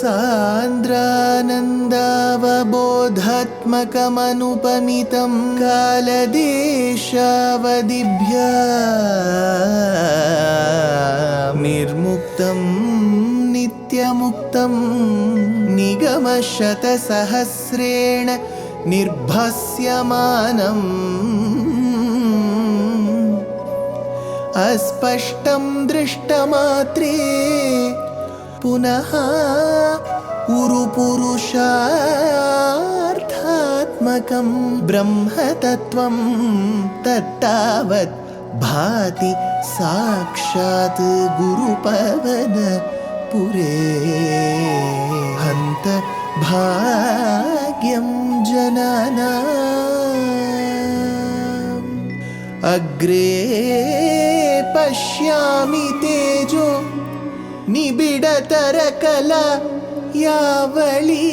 सान्द्रानन्दावबोधात्मकमनुपमितं कालदेशावदिभ्या निर्मुक्तं नित्यमुक्तं निगमशतसहस्रेण निर्भास्यमानम् अस्पष्टं दृष्टमात्रे पुनः उरुपुरुषार्थात्मकं ब्रह्मतत्त्वं तत्तावत् भाति साक्षात् गुरुपवनपुरे हन्त भाग्यं जनानाम् अग्रे पश्यामि तेजो निबिडतरकला यावली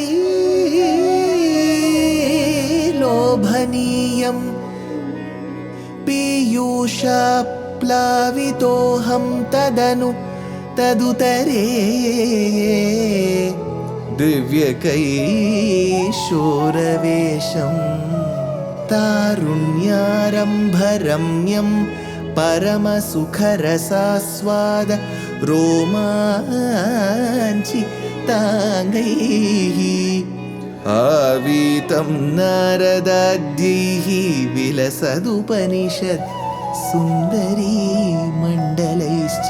लोभनीयं पीयूषाप्लावितोऽहं तदुतरे दिव्यकैशोरवेशं तारुण्यारम्भरम्यं परमसुखरसास्वाद रोमाञ्चिताङ्गैः आवीतं नारदाद्यैः विलसदुपनिषत् सुन्दरी मण्डलैश्च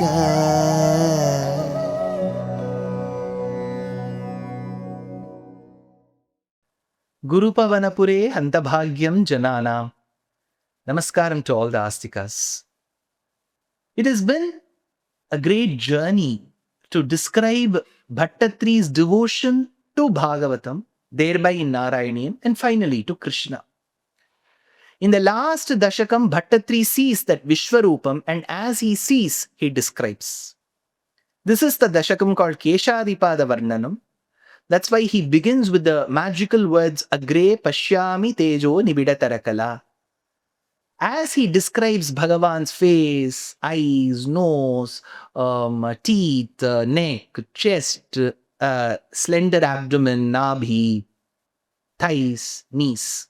Gurupavanapure Hantabhagyam Jananam. Namaskaram to all the Astikas. It has been a great journey to describe Bhaṭṭatiri's devotion to Bhagavatam, thereby in Nārayaneeyam, and finally to Krishna. In the last Dashakam, Bhaṭṭatiri sees that Vishwarupam, and as he sees, he describes. This is the Dashakam called Keshadipada Varnanam. That's why he begins with the magical words Agre Pashyami Tejo Nibidatarakala. As he describes Bhagavan's face, eyes, nose, teeth, neck, chest, slender abdomen, nabhi, thighs, knees,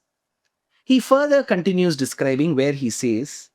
he further continues describing where he says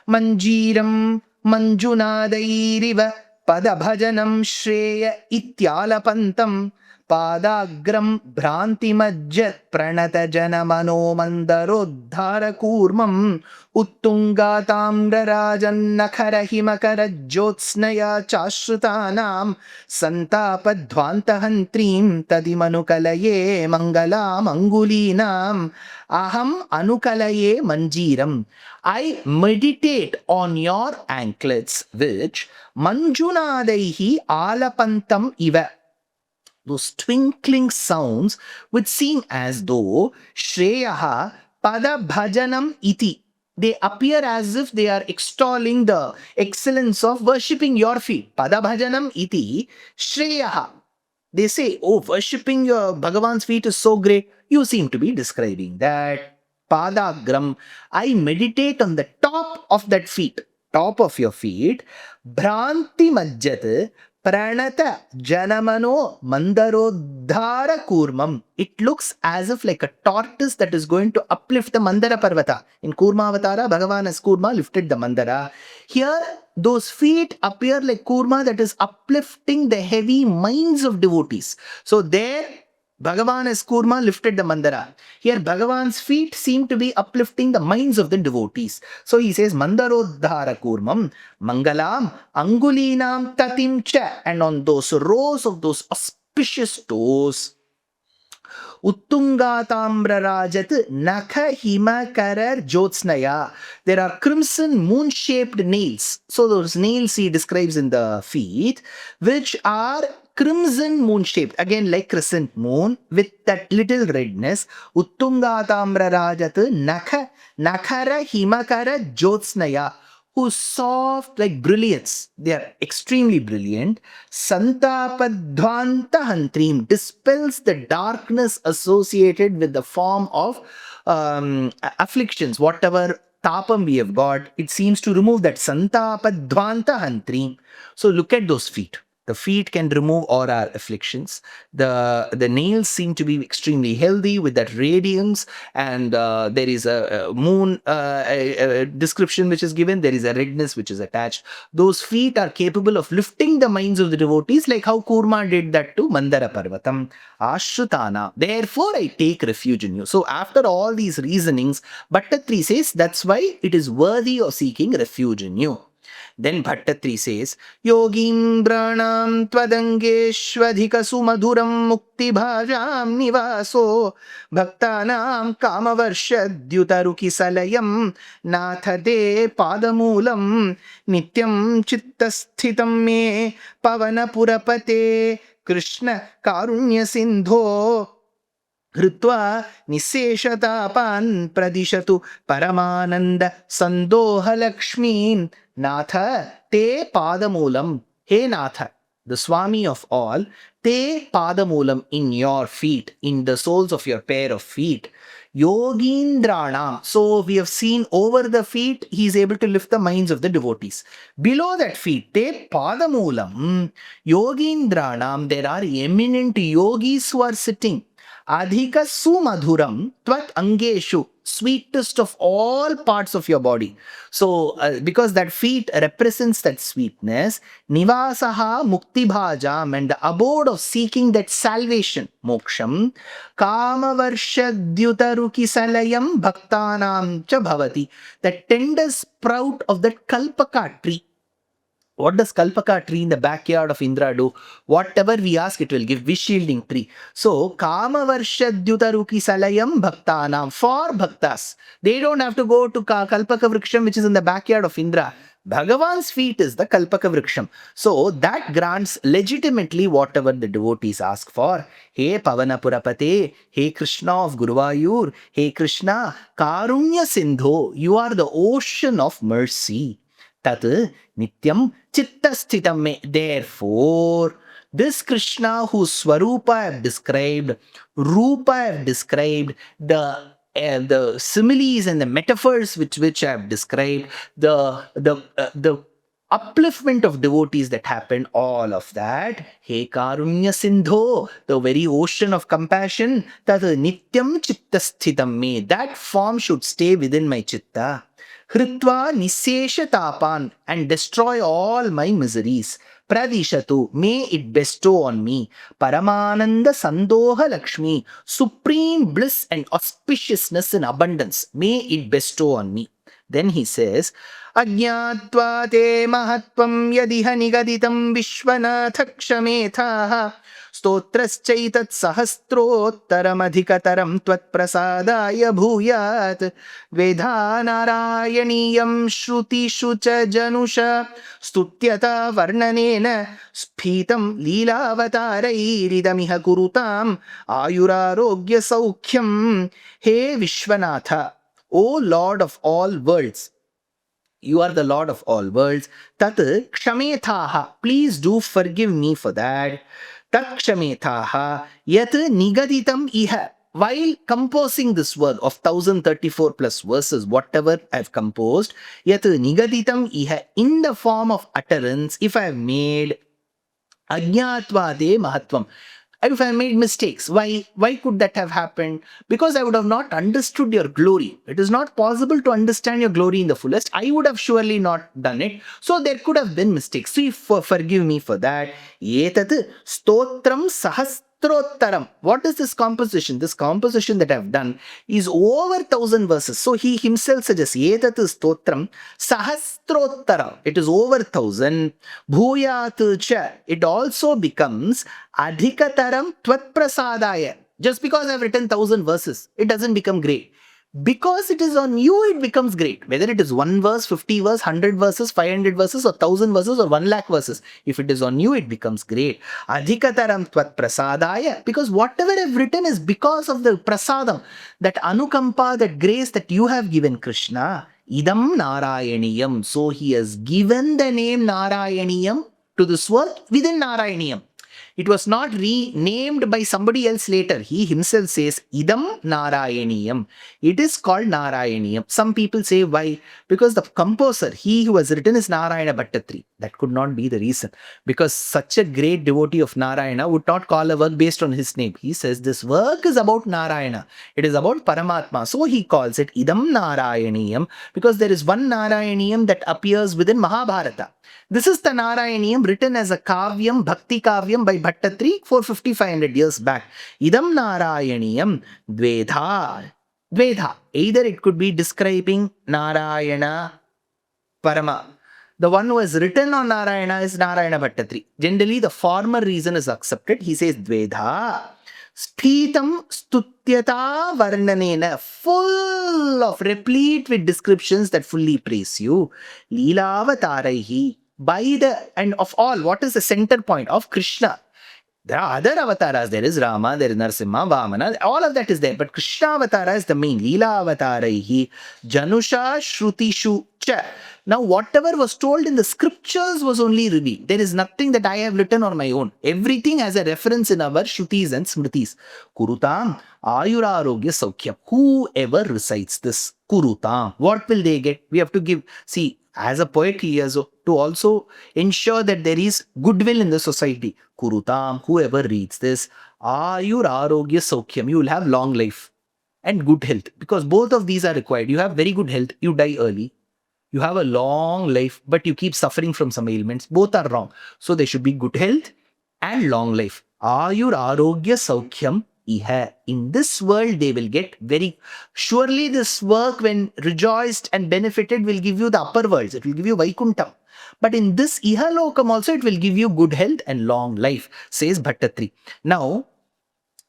Manjiram Manjunadairiva Padabhajanam Shreya Ityalapantam Padagram Bhrantimajjat Pranata Janamano Mandarodhara Kurmam Uttungatamra Rajannakhara Himakara Jyotsnaya Chashrutanam Santapadvantahantrim Tadimanukalaye Mangalam Angulinam Aham Anukalaye Manjiram. I meditate on your anklets which Manjunadaihi Alapantam Iva. Those twinkling sounds which seem as though Shreyaha Pada Bhajanam Iti. They appear as if they are extolling the excellence of worshipping your feet. Pada Bhajanam Iti Shreyaha. They say, oh, worshipping your Bhagavan's feet is so great. You seem to be describing that. Padagram. I meditate on the top of that feet. Top of your feet. Bhranti Majjat. Pranata Janamano Mandarodhara Kurmam. It looks as if like a tortoise that is going to uplift the Mandara Parvata. In Kurma Avatara, Bhagavan as Kurma lifted the Mandara. Here, those feet appear like Kurma that is uplifting the heavy minds of devotees. So there, Bhagavan as Kurma lifted the Mandara. Here, Bhagavan's feet seem to be uplifting the minds of the devotees. So he says, Mandarodhara Kurmam, Mangalam, Angulinam Tatim Cha. And on those rows of those auspicious toes, Uttungatambra Rajat Nakha Himakarar Jyotsnaya. There are crimson moon-shaped nails. So those nails he describes in the feet, which are crimson moon-shaped, again like crescent moon, with that little redness. Uttungatambra Rajat Nakhara Himakara Jyotsnaya. Who's soft like brilliance. They are extremely brilliant. Santapadvanta Hantrim dispels the darkness associated with the form of afflictions. Whatever tapam we have got, it seems to remove that Santapadvanta Hantrim. So look at those feet. The feet can remove all our afflictions. The nails seem to be extremely healthy with that radiance, and there is a moon a description which is given. There is a redness which is attached. Those feet are capable of lifting the minds of the devotees, like how Kurma did that to Mandara Parvatam. Ashrutana. Therefore, I take refuge in you. So, after all these reasonings, Bhaṭṭatiri says that's why it is worthy of seeking refuge in you. Then Bhaṭṭatiri says, Yogindranam tvadangeshvadhika sumadhuram mukti bhajam nivaso bhaktanam kamavarshadhyutaruki salayam nathade padamulam nityam chittassthitam me pavanapurapate Krishna karunya sindho Hrutva niseshatapan pradishatu paramananda sandoha lakshmin Natha te padamulam. Hey Natha, the Swami of all, te padamulam, in your feet, in the soles of your pair of feet. Yogindranam. So we have seen over the feet, he is able to lift the minds of the devotees. Below that feet, te padamulam. Yogindranam, there are eminent yogis who are sitting. Adhika sumadhuram tvat angeshu, sweetest of all parts of your body. So, because that feet represents that sweetness, nivasaha mukti bhajam, and the abode of seeking that salvation, moksham, kamavarshadyutaruki salayam bhaktanam cha bhavati, the tender sprout of that kalpaka tree. What does Kalpaka tree in the backyard of Indra do? Whatever we ask, it will give, wish shielding tree. So, Kama Varshadhyutaruki Salayam Bhaktanam, for Bhaktas. They don't have to go to Kalpaka Vriksham, which is in the backyard of Indra. Bhagavan's feet is the Kalpaka Vriksham. So, that grants legitimately whatever the devotees ask for. Hey Pavanapurapate, hey Krishna of Guruvayur, hey Krishna, Karunya Sindho, you are the ocean of mercy. Tat nityam chittassthitam me. Therefore, this Krishna whose Swarupa I have described, Rupa I have described, the similes and the metaphors with which I have described, the upliftment of devotees that happened, all of that, He Karunya Sindho, the very ocean of compassion, tat nityam chittassthitam me, that form should stay within my chitta. Hritva nisesha tapan, and destroy all my miseries. Pradishatu, may it bestow on me. Paramananda sandoha lakshmi, supreme bliss and auspiciousness in abundance. May it bestow on me. Then he says, Ajñātva te mahatvam yadiha nigaditam vishvanatha kshamethaha stotraschaitat sahastrottaramadhikataram tvatprasadaya bhuyat vedha narayaneeyam shrutishu cha janusha stutyata varnanena sphitam leelavatarairiidamiha kurutam ayurarogya saukhyam. Hey Vishwanatha, O Lord of all worlds, you are the Lord of all worlds. Tat kshamethaha, please do forgive me for that. Tat kshamethaha yat nigaditam iha. While composing this work of 1034 plus verses, whatever I have composed, yat nigaditam iha, in the form of utterance, if I have made ajñātvade mahatvam, if I made mistakes, why could that have happened? Because I would have not understood your glory. It is not possible to understand your glory in the fullest. I would have surely not done it. So there could have been mistakes. So forgive me for that. Etat stotram sahastrottaram. What is this composition? This composition that I have done is over 1000 verses. So he himself suggests, Etat stotram sahastrottaram. It is over 1000. Bhuyat cha. It also becomes adhikataram tvatprasadaya. Just because I have written 1000 verses, it doesn't become great. Because it is on you, it becomes great. Whether it is 1 verse, 50 verse, 100 verses, 500 verses, or 1000 verses, or 1 lakh verses. If it is on you, it becomes great. Adhikataram tvat prasadaya. Because whatever I've written is because of the prasadam, that anukampa, that grace that you have given Krishna. Idam Narayaneeyam. So he has given the name Narayaneeyam to this work within Narayaneeyam. It was not renamed by somebody else later. He himself says, Idam Narayaneeyam. It is called Narayaneeyam. Some people say, why? Because the composer, he who has written is Nārāyaṇa Bhaṭṭatiri. That could not be the reason. Because such a great devotee of Narayana would not call a work based on his name. He says, this work is about Narayana. It is about paramatma. So he calls it Idam Narayaneeyam, because there is one Narayaneeyam that appears within Mahabharata. This is the Narayaneeyam written as a kavyam, bhakti kavyam by Bhaṭṭatiri 450-500 years back. Idam Narayaneeyam dvedha. Dvedha. Either it could be describing Narayana Parama. The one who has written on Narayana is Nārāyaṇa Bhaṭṭatiri. Generally, the former reason is accepted. He says dvedha. Sthitam stutyata varnanena, full of, replete with descriptions that fully praise you. Leelavatāraihi, by the, and of all, what is the center point of Krishna? There are other avatars. There is Rama, there is Narasimha, Vamana, all of that is there. But Krishna avatara is the main. Leela avataraihi, Janusha Shrutishu cha. Now, whatever was told in the scriptures was only revealed. There is nothing that I have written on my own. Everything has a reference in our Shrutis and Smritis. Kurutam Ayurarogya Saukyam. Whoever recites this, Kurutam, what will they get? We have to give, see, as a poet he has to also ensure that there is goodwill in the society. Kurutam, whoever reads this, Ayur Arogya Saukyam, you will have long life and good health, because both of these are required. You have very good health, you die early. You have a long life, but you keep suffering from some ailments. Both are wrong. So there should be good health and long life. Ayur Arogya Saukyam iha. In this world, they will get very... Surely this work, when rejoiced and benefited, will give you the upper worlds. It will give you Vaikuntham. But in this Ihalokam also, it will give you good health and long life, says Bhaṭṭatiri. Now,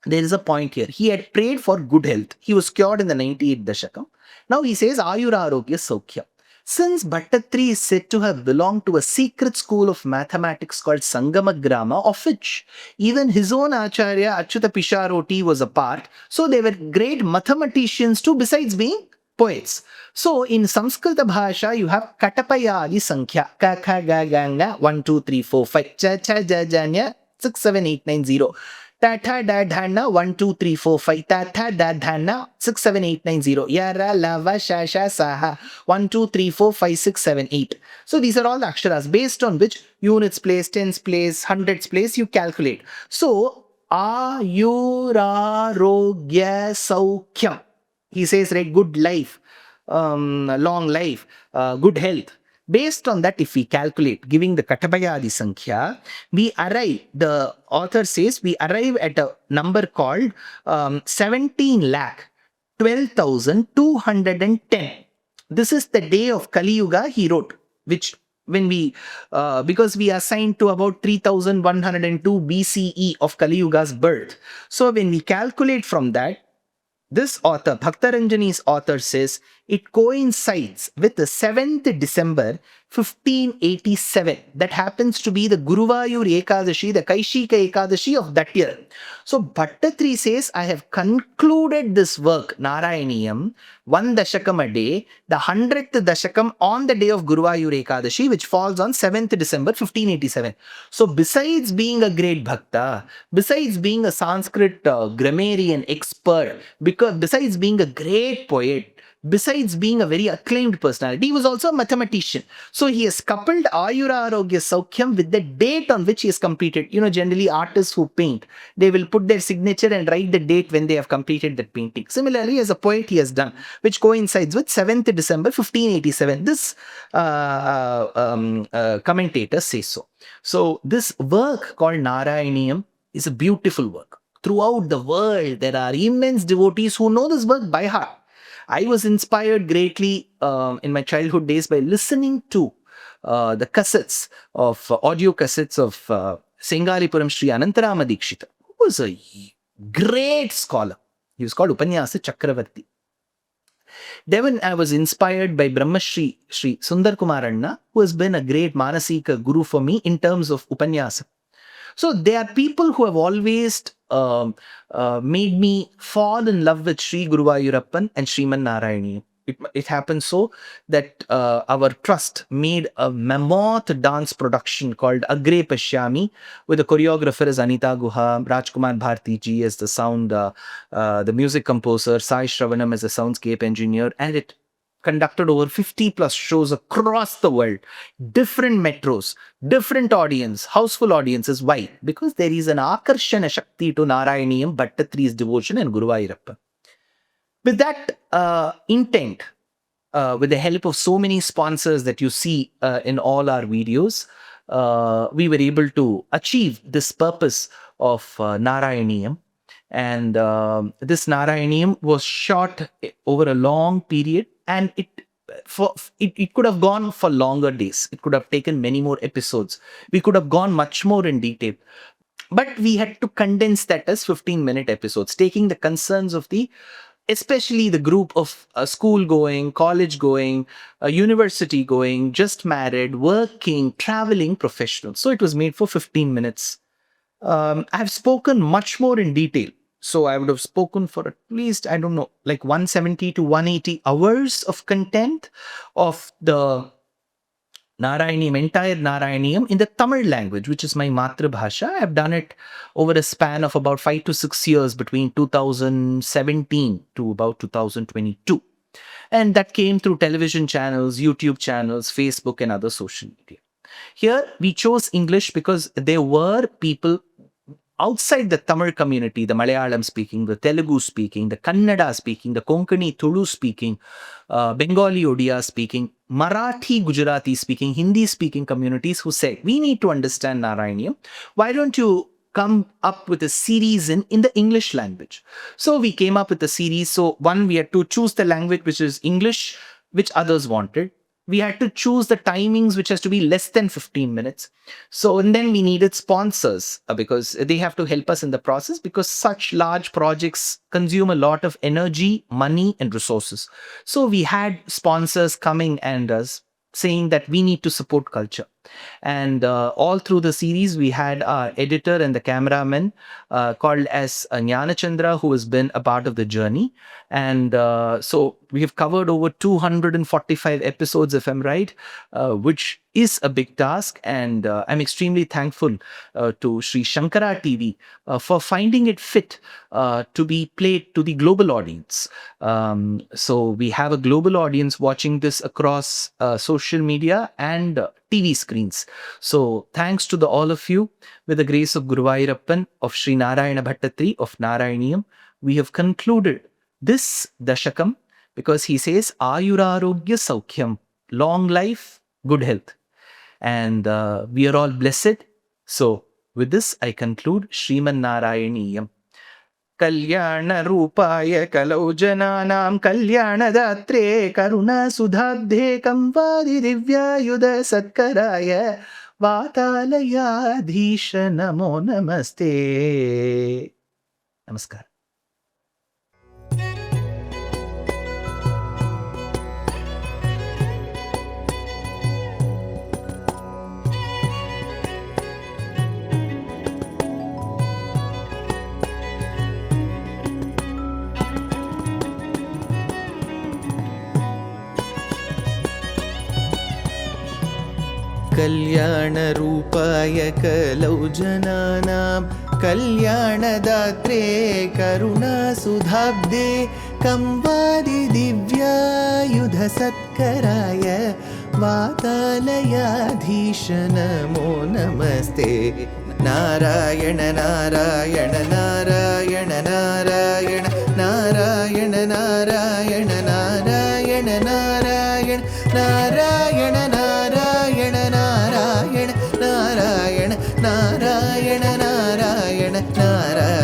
there is a point here. He had prayed for good health. He was cured in the 98th Dashakam. Now he says Ayur Arogya Saukyam. Since Bhaṭṭatiri is said to have belonged to a secret school of mathematics called Sangamagrama, of which even his own Acharya Achyuta Pisharoti was a part, so they were great mathematicians too, besides being poets. So in Samskrita Bhasha, you have Katapayadi Sankhya, Ka Kha Ga Ga Nga, 1, 2, 3, 4, 5, Cha Cha Ja Ja Nya, 6, 7, 8, 9, 0. Tatha Dadhana 1, 2, 3, 4, 5. Tatha Dadhana 6, 7, 8, 9, 0. Yara Lava Shasha Saha 1, 2, 3, 4, 5, 6, 7, 8. So these are all the aksharas based on which units place, tens place, hundreds place you calculate. So Ayurarogya Saukyam. He says, right, good life, long life, good health. Based on that, if we calculate, giving the Katapayadi Sankhya, we arrive, the author says, we arrive at a number called 17,12,210. This is the day of Kali Yuga, he wrote, which when we, because we assigned to about 3102 BCE of Kali Yuga's birth. So when we calculate from that, this author, Bhaktaranjani's author, says it coincides with the 7th December 1587. That happens to be the Guruvayur Ekadashi, the Kaishika Ekadashi of that year. So Bhaṭṭatiri says, I have concluded this work, Narayaneeyam, 1 Dashakam a day, the 100th Dashakam on the day of Guruvayur Ekadashi, which falls on 7th December 1587. So besides being a great Bhakta, besides being a Sanskrit grammarian expert, besides being a great poet, besides being a very acclaimed personality, he was also a mathematician. So he has coupled Ayura Arogya Saukyam with the date on which he has completed. You know, generally artists who paint, they will put their signature and write the date when they have completed that painting. Similarly, as a poet, he has done, which coincides with 7th December 1587. This commentator says so. So this work called Narayaneeyam is a beautiful work. Throughout the world, there are immense devotees who know this work by heart. I was inspired greatly in my childhood days by listening to the cassettes of audio cassettes of Sengalipuram Sri Anantarama Dikshita, who was a great scholar. He was called Upanyasa Chakravarti. Then I was inspired by Brahmashri Sri Sundar Kumar Anna, who has been a great Manasika guru for me in terms of Upanyasa. So there are people who have always made me fall in love with Sri Guruvayurappan and Śrīman Nārāyaṇīyam. It happened so that our trust made a mammoth dance production called Agre Pashyami, with the choreographer as Anita Guha, Rajkumar Bharti ji as the sound, the music composer, Sai Shravanam as the soundscape engineer, and it conducted over 50 plus shows across the world, different metros, different audience, houseful audiences. Why? Because there is an akarshana shakti to Nārayaṇīyam, Bhaṭṭatiri's devotion, and Guruvayurappa. With that intent, with the help of so many sponsors that you see in all our videos, we were able to achieve this purpose of Narayaneeyam. And this Narayaneeyam was shot over a long period, and it could have gone for longer days. It could have taken many more episodes. We could have gone much more in detail. But we had to condense that as 15-minute episodes, taking the concerns of especially the group of school going, college going, university going, just married, working, traveling professionals. So it was made for 15 minutes. I've spoken much more in detail. So I would have spoken for at least, I don't know, like 170 to 180 hours of content of the Nārayaneeyam, entire Nārayaneeyam in the Tamil language, which is my Matrabhasha. I've done it over a span of about 5 to 6 years between 2017 to about 2022. And that came through television channels, YouTube channels, Facebook, and other social media. Here, we chose English because there were people outside the Tamil community, the Malayalam speaking, the Telugu speaking, the Kannada speaking, the Konkani Tulu speaking, Bengali Odia speaking, Marathi Gujarati speaking, Hindi speaking communities who said, we need to understand Nārayaṇīyam. Why don't you come up with a series in the English language? So we came up with a series. So one, we had to choose the language, which is English, which others wanted. We had to choose the timings, which has to be less than 15 minutes. So, and then we needed sponsors because they have to help us in the process, because such large projects consume a lot of energy, money, and resources. So we had sponsors coming and saying that we need to support culture. And all through the series, we had our editor and the cameraman called as Jnana Chandra, who has been a part of the journey. And so we have covered over 245 episodes, if I'm right, which is a big task. And I'm extremely thankful to Sri Shankara TV for finding it fit to be played to the global audience. So we have a global audience watching this across social media and TV screens. So thanks to all of you, with the grace of Guruvayurappan, of Sri Nārāyaṇa Bhaṭṭatiri, of Nārayaneeyam, we have concluded this Dashakam, because he says, Ayurarogya Saukhyam, long life, good health. And we are all blessed. So with this, I conclude Śrīman Nārāyaṇīyam. Kalyana Rupaya Kalau Jananam Kalyana Datre Karuna Sudhabde Kamvadi Divya Yuda Satkaraya Vatalayadhisha Namo Namaste. Namaskar. कल्याणरूपाय कलौ जनानां कल्याणदात्रे करुणासुधाब्दे कंवादिदिव्यायुधसत्कराय वातालयाधीश नमो नमस्ते. नारायण नारायण नारायण नारायण नारायण नारायण नारायण नारायण नारायण नारायण नारायण नारायण नारायण नारायण नारायण